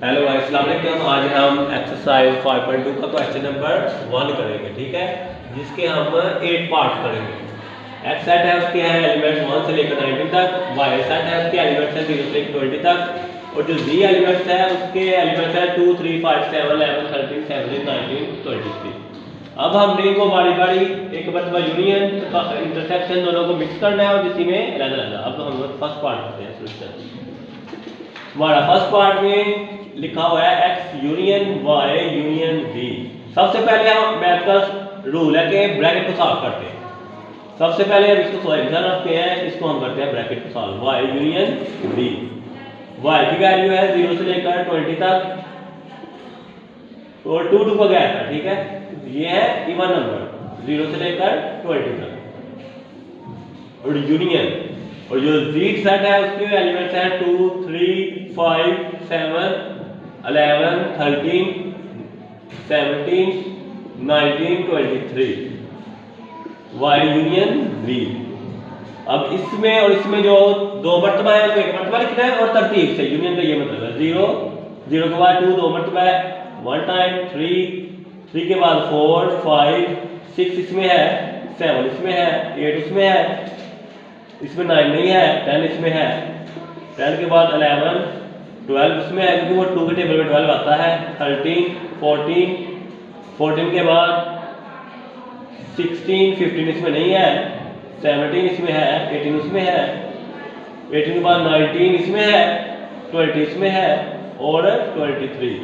Hello guys, अस्सलाम वालेकुम। आज हम एक्सरसाइज 5.2 का क्वेश्चन नंबर 1 करेंगे, ठीक है, जिसके हम 8 पार्ट करेंगे। एक्स सेट है, उसके हैं एलिमेंट्स 1 से लेकर 19 तक। वाई सेट है, उसके एलिमेंट्स हैं 0 से लेकर 20 तक। और जो जी एलिमेंट्स है, उसके एलिमेंट्स हैं 2 3 5 7 11 13 17 19 23। अब हमने इनको बारी बारी एक मरतबा यूनियन इंटरसेक्शन दोनों को मिक्स करना है और इसी में रहना रहना। अब हम फर्स्ट पार्ट करते हैं सोल्यूशन। हमारा फर्स्ट पार्ट में लिखा हुआ है X union Y union V. सबसे पहले हम मैथ का रूल है कि ब्रैकेट को सॉल्व करते हैं। सबसे पहले हम इसको सॉल्यूशन रखते हैं, इसको हम करते हैं ब्रैकेट को सॉल्व। वाई यूनियन वी, वाई की वैल्यू है 0 से लेकर 20 तक और 2 का गैप है, ठीक है। ये है इवन नंबर 0 से लेकर 20 तक। और यूनियन और जो Z सेट है उसके एलिमेंट्स हैं 2 3 5 7 11 13 17 19 23। Y union V। अब इसमें और इसमें जो दो मरतबा है उसको एक मरतबा लिखना है और तरतीब से। यूनियन का ये मतलब है 0 0 के बाद 2 दो मरतबा है, 1 टाइम 3 के बाद 4 5 6 इसमें है, 7 इसमें है, 8 उसमें है, इसमें 9 नहीं है, 10 इसमें है, 10 के बाद 11 12 इसमें है क्योंकि वो 2 के टेबल में 12 आता है, 13 14 14 के बाद 16 15 इसमें नहीं है, 17 इसमें है, 18 उसमें है, 18 के बाद 19 इसमें है, 20 इसमें है और 23।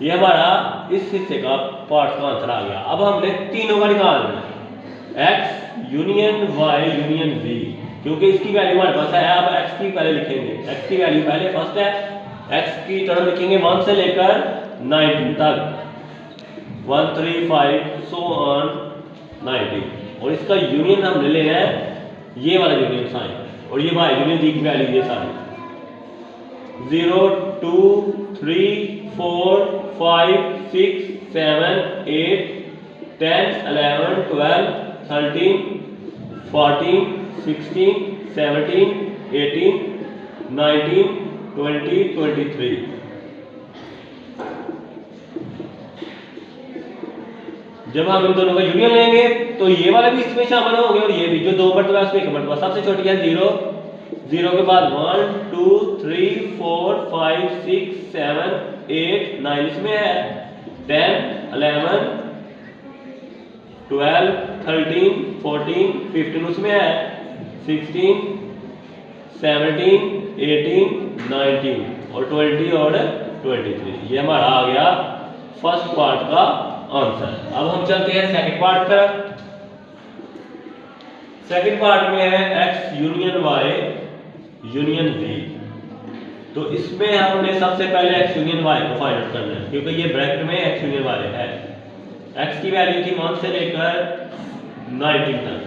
ये हमारा इस हिस्से का पार्ट का आंसर आ गया। अब हमने तीनों का निकालना है, X union Y union V, क्योंकि इसकी वैल्यू हमारे पास है। अब x की पहले लिखेंगे, x की वैल्यू पहले फर्स्ट है, x की टर्म लिखेंगे 1 से लेकर 19 तक, 1 3 5 सो ऑन 19। और इसका यूनियन हमने लेना है ये वाला यूनियन साइन, और ये y यूनियन दी की वैल्यू ये सारी 0 2 3 4 5 6 7 8 10 11 12 13 14 16 17 18 19 20 23। जब हम इन दोनों का यूनियन लेंगे तो ये वाला भी इसमें शामिल होंगे और ये भी, जो दो मरतबा उसमें एक मरतबा। सबसे छोटी है 0 0 के बाद 1 2 3 4 5 6 7 8 9 इसमें है, 10 11 12 13 14 15 उसमें है, 16 17 18 19 और 20 और 23। ये हमारा आ गया फर्स्ट पार्ट का आंसर। अब हम चलते हैं सेकंड पार्ट पर। सेकंड पार्ट में है x union y union v। तो इसमें हमने सबसे पहले x यूनियन y को फाइंड आउट करना है, क्योंकि ये ब्रैकेट में x यूनियन y है। x की वैल्यू थी 1 से लेकर 19 तक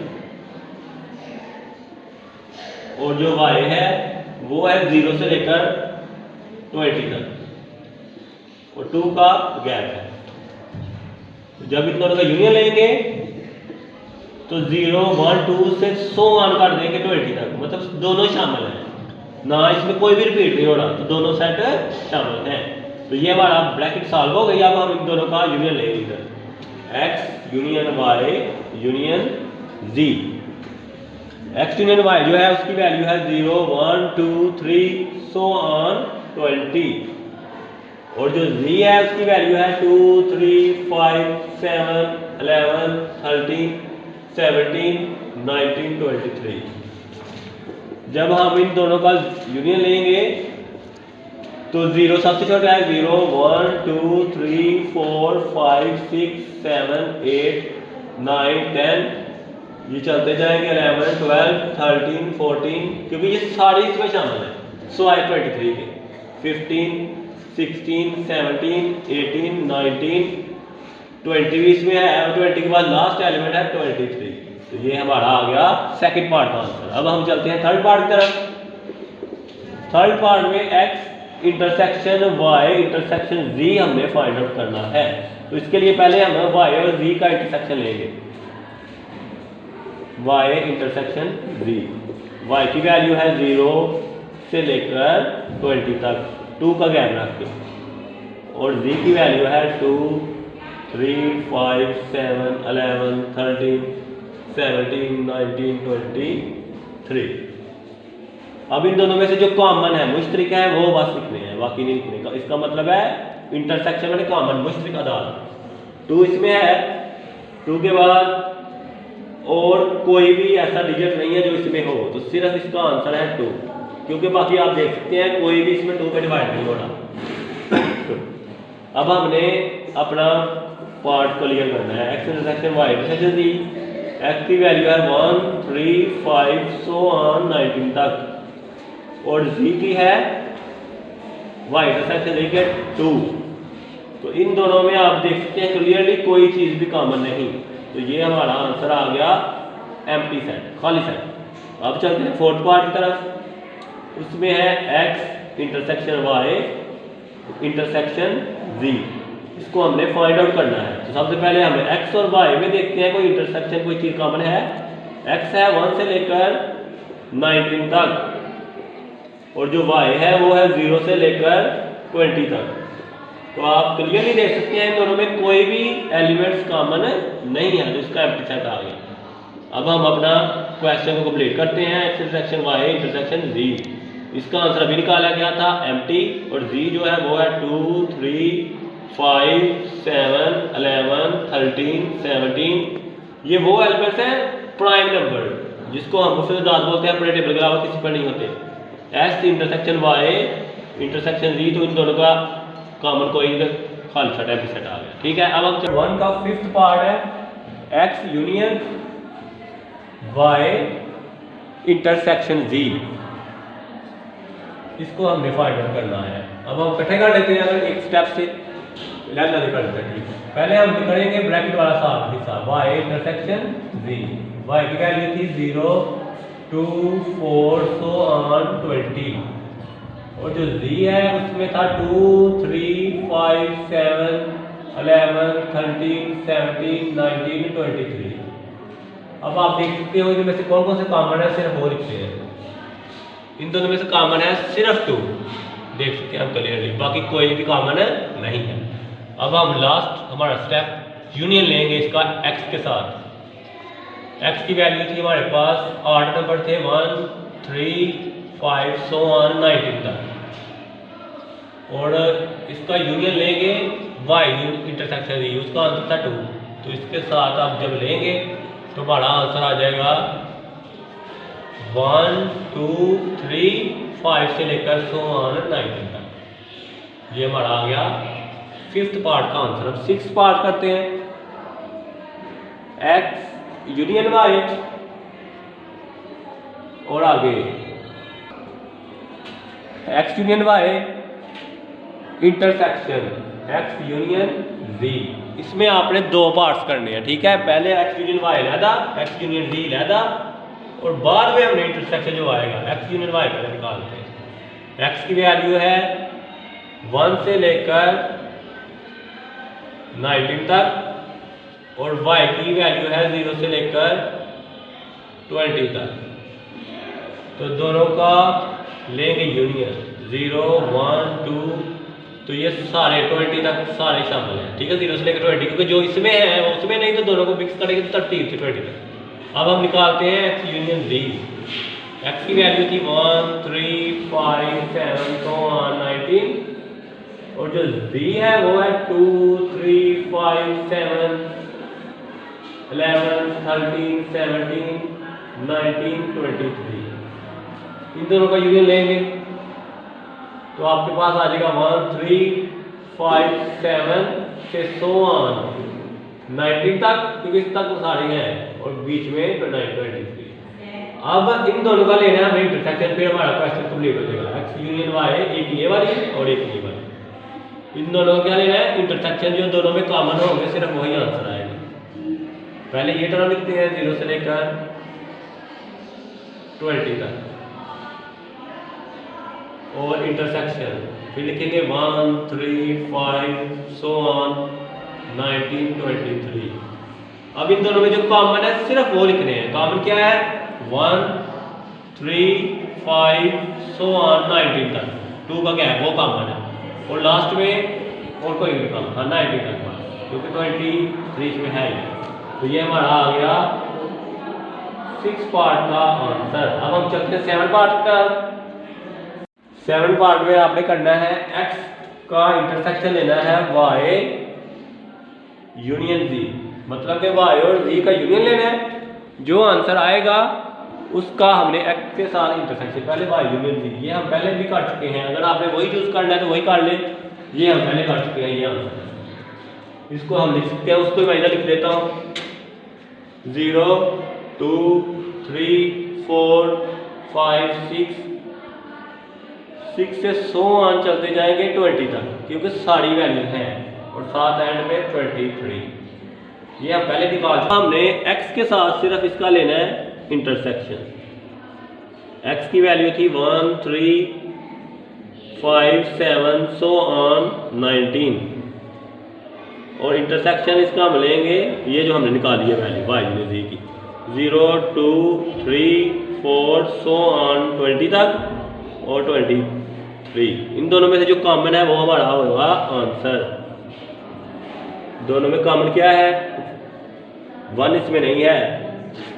और जो y है वो है 0 से लेकर 20 तक और 2 का गैप है। जब इन दोनों का यूनियन लेंगे तो 0 1 2 से 100 मान कर देंगे 20 तक, मतलब दोनों शामिल हैं ना, इसमें कोई भी रिपीट नहीं हो रहा, तो दोनों सेट शामिल हैं। तो ये हमारा ब्रैकेट सॉल्व हो गई। अब हम इन दोनों का यूनियन लेंगे इधर, x union y union z। x union y जो है उसकी वैल्यू है 0 1 2 3 सो ऑन 20 और जो z है उसकी वैल्यू है 2 3 5 7 11 13 17 19 23। जब हम इन दोनों का यूनियन लेंगे तो 0 सबसे छोटा है, 0 1 2 3 4 5 6 7 8 9 10, ये चलते जाएंगे 11 12 13 14, क्योंकि ये सारे इसमें शामिल है। सो आए 23 के 15 16 17 18 19 20 भी इसमें है और 20 के बाद लास्ट एलिमेंट है 23। तो ये हमारा आ गया सेकंड पार्ट का आंसर। अब हम चलते हैं थर्ड पार्ट की तरफ। थर्ड पार्ट में x intersection y intersection z हमने फाइंड आउट करना है। तो इसके लिए पहले हम y और z का इंटरसेक्शन लेंगे, y इंटरसेक्शन z। y की वैल्यू है 0 से लेकर 20 तक, 2 का गैप रख के और z की वैल्यू है 2, 3, 5, 7, 11, 13, 17, 19, 23। अब इन दोनों में से जो कॉमन है मुश्तरक है वो बस लिखने हैं, बाकी नहीं लिखने का। इसका मतलब है इंटरसेक्शन में कॉमन मुश्तरक आधार 2 इसमें है। 2 के बाद और कोई भी ऐसा डिजिट नहीं है जो इसमें हो, तो सिर्फ इसका आंसर है 2, क्योंकि बाकी आप देख सकते हैं कोई भी इसमें 2 पे डिवाइड नहीं हो रहा। अब हमने अपना पार्ट क्लियर करना है। एक्स इंटरसेक्शन वाई इंटरसेक्शन जी, एक्स की वैल्यू है 1, 3, 5 सो ऑन 19 तक, और जी की है वाई इंटरसेक्शन जी के 2। तो इन दोनों में आप देख सकते हैं क्लियरली कोई चीज़ भी कॉमन नहीं, तो ये हमारा आंसर आ गया एम्प्टी सेट, खाली सेट। अब चलते हैं फोर्थ पार्ट की तरफ। उसमें है एक्स इंटरसेक्शन वाई इंटरसेक्शन जी, इसको हमने फाइंड आउट करना है। तो सबसे पहले हमें एक्स और वाई में देखते हैं कोई इंटरसेक्शन, कोई चीज़ कॉमन है। एक्स है 1 से लेकर 19 तक, और जो वाई है वो है 0 से लेकर 20 तक। तो आप क्लियरली देख सकते हैं इन दोनों में कोई भी एलिमेंट्स कॉमन नहीं है, तो इसका एम्प्टी सेट आ गया। अब हम अपना क्वेश्चन को कंप्लीट करते हैं। एक्स इंटरसेक्शन वाई इंटरसेक्शन जी, इसका आंसर अभी निकाला गया था एम्प्टी, और जी जो है वो है 2, 3, 5, 7, 11, 13, 17। ये वो एलिमेंट्स हैं प्राइम नंबर जिसको हम उससे दाद बोलते हैं, अपने टेबल के अलावा किसी पर नहीं होते। एक्स इंटरसेक्शन वाई इंटरसेक्शन जी, तो इन दोनों का कॉमन कोई खाली सेट एम्प्टी सेट आ गया। ठीक है, अब हम 1 का 5th पार्ट है एक्स यूनियन वाई इंटरसेक्शन जी, इसको हमने फाइंड आउट करना है। अब हम इकट्ठे कर लेते हैं, अगर एक स्टेप से लैला कर लेते हैं। पहले हम करेंगे ब्रैकेट वाला साफ हिस्सा, वाई इंटरसेक्शन जी। वाई की वैल्यू थी 0, 2, 4 सो ऑन 20, और जो z है उसमें था 2, 3, 5, 7, 11, 13, 17, 19, 23। अब आप देख सकते हो इनमें से कौन कौन से कॉमन है, सिर्फ वो लिखते हैं। इन दोनों में से कॉमन है सिर्फ 2, देख सकते हैं हम क्लियरली, बाकी कोई भी कॉमन नहीं है। अब हम लास्ट हमारा स्टेप यूनियन लेंगे इसका x के साथ। x की वैल्यू थी हमारे पास 8 नंबर थे, 1, 3, 5 सो ऑन 19 तक, और इसका यूनियन लेंगे y इंटरसेक्शन जी, उसका आंसर था 2। तो इसके साथ आप जब लेंगे तो हमारा आंसर आ जाएगा 1, 2, 3, 5 से लेकर सो ऑन 19 तक। ये हमारा आ गया 5th पार्ट का आंसर। अब 6th पार्ट करते हैं। x यूनियन y, और आगे x union y intersection x union z। इसमें आपने 2 पार्ट्स करने हैं, ठीक है। पहले x union y लहदा, x union z लहदा, और बाद में हमने इंटरसेक्शन जो आएगा x यूनियन y पहले निकालते हैं। x की वैल्यू है 1 से लेकर 19 तक, और y की वैल्यू है 0 से लेकर 20 तक। तो दोनों का लेंगे यूनियन 0, 1, 2, तो ये सारे 20 तक सारे शामिल हैं, ठीक है। 0 से लेकर 20, क्योंकि जो इसमें है वो उसमें नहीं, तो दोनों को मिक्स करेंगे तो 30 से 20 तक। अब हम निकालते हैं x यूनियन z। x की वैल्यू थी 1, 3, 5, 7 तो 19, और जो z है वो है 2, 3, 5, 7, 11, 13, 17, 19, 23। इन दोनों का यूनियन लेंगे तो आपके पास आ जाएगा 1, 3, 5, 7 से सो ऑन 19 तक, क्योंकि इस तक सारे हैं, और बीच में 23। अब इन दोनों का लेना है हमें इंटरसेक्शन, फिर हमारा क्वेश्चन कंप्लीट हो जाएगा। x यूनियन y, एक ये वाली और एक ये वाली, इन दोनों का लेना है इंटरसेक्शन। जो दोनों में कॉमन होंगे सिर्फ वही आंसर आएगा। पहले ये टर्म लिखते हैं 0 से लेकर 20 तक, और इंटरसेक्शन फिर लिखेंगे 1, 3, 5 सो ऑन 19, 23। अब इन दोनों में जो कॉमन है सिर्फ वो लिखने हैं। कॉमन क्या है? 1, 3, 5 सो ऑन 19 तक, 2 का क्या है वो कॉमन है, और लास्ट में और कोई भी कम था 90 तक बस, क्योंकि 23 में है ही। तो ये हमारा आ गया 6 पार्ट का आंसर। अब हम चलते हैं 7 पार्ट का। 7 पार्ट में आपने करना है x का इंटरसेक्शन लेना है y यूनियन z, मतलब कि y और z का यूनियन लेना है। जो आंसर आएगा उसका हमने x के साथ इंटरसेक्शन, पहले y यूनियन z, ये हम पहले भी कर चुके हैं। अगर आपने वही चूज करना है तो वही कर ले, ये हम पहले कर चुके हैं। ये आंसर इसको हम लिख सकते हैं, उसको मैं इधर लिख देता हूँ 0 2 3 4 5 6 से 100 ऑन चलते जाएंगे 20 तक, क्योंकि सारी वैल्यू हैं और साथ एंड में 23। ये हम पहले निकाल चुके। हमने x के साथ सिर्फ इसका लेना है इंटरसेक्शन। x की वैल्यू थी 1 3 5 7 100 ऑन 19, और इंटरसेक्शन इसका हम लेंगे ये जो हमने निकाली है वैल्यू y यूनियन z की 0 2 3 4 100 ऑन 20 तक और 23। इन दोनों में से जो कॉमन है वो हमारा होगा आंसर। दोनों में कॉमन क्या है? 1 इसमें नहीं है,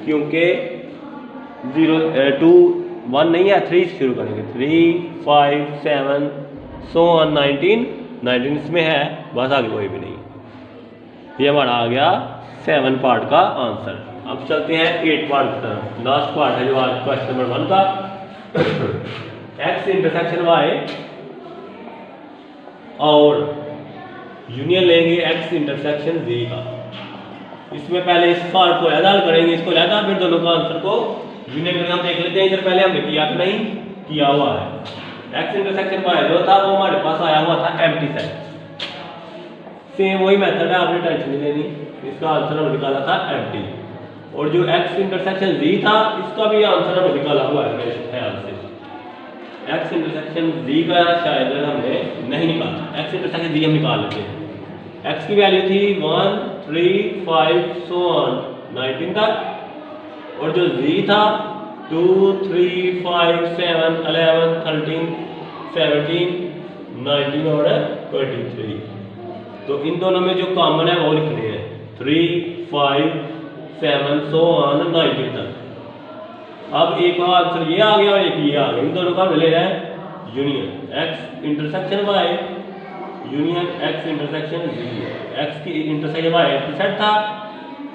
क्योंकि 0 2 1 नहीं है, 3 से शुरू करेंगे 3 5 7 100 ऑन 19 इसमें है, बस आगे कोई भी नहीं। ये हमारा आ गया 7 पार्ट का आंसर। अब चलते हैं 8 पार्ट की तरफ। लास्ट पार्ट है जो आज क्वेश्चन नंबर 1 का x इंटरसेक्शन y और यूनियन लेंगे x इंटरसेक्शन z का। इसमें पहले इस पार्ट को लहदा करेंगे, इसको लहदा, फिर दोनों का आंसर को यूनियन करके हम देख लेते हैं। इधर पहले हमने किया तो नहीं किया हुआ है। x इंटरसेक्शन y जो था वो हमारे पास आया हुआ था एम्प्टी सेट। सेम वही मेथड है, आपने टेंशन नहीं लेनी। इसका आंसर हमने निकाला था एम्प्टी, और जो x इंटरसेक्शन z था इसका भी आंसर हमने निकाला हुआ है मेरे ख्याल से। x इंटरसेक्शन z का शायद हमने नहीं निकाला, x इंटरसेक्शन z हम निकाल लेते हैं। x की वैल्यू थी 1 3 5 100 ऑन 19 तक, और जो z था 2 3 5 7 11 13 17 19 और 23। तो इन दोनों में जो कॉमन है वो लिखने हैं 3 5 7 100 ऑन 19 तक। अब एक आंसर ये आ गया और एक ये आ गया, इन दोनों का ले रहा है union x intersection y union x intersection z। x की इंटरसेक्शन y सेट था,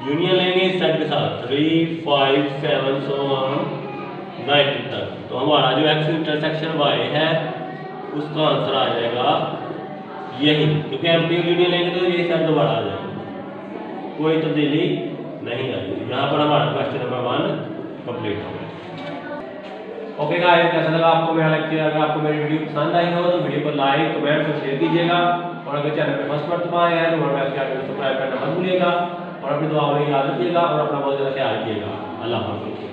यूनियन लेंगे इस सेट के साथ 3 5 7 100 ऑन 19 तक। तो हमारा जो x इंटरसेक्शन y है उसका आंसर आ जाएगा यही, क्योंकि एम्प्टी यूनियन लेंगे तो यही सेट दोबारा आ जाएगा, कोई तब्दीली नहीं आएगी। यहाँ पर हमारा क्वेश्चन नंबर 1 कंप्लीट हो गया। ओके गाइस, कैसा लगा आपको मेरा लेक्चर? अगर आपको मेरी वीडियो पसंद आई हो तो वीडियो को लाइक कमेंट और शेयर कीजिएगा, और अगर चैनल पे फर्स्ट मरतबा आए हैं तो हमारे चैनल को सब्सक्राइब करना मत भूलिएगा, और अपनी दुआ में याद रखिएगा और अपना बहुत ज़्यादा ख्याल रखिएगा। अल्लाह हाफ़िज़।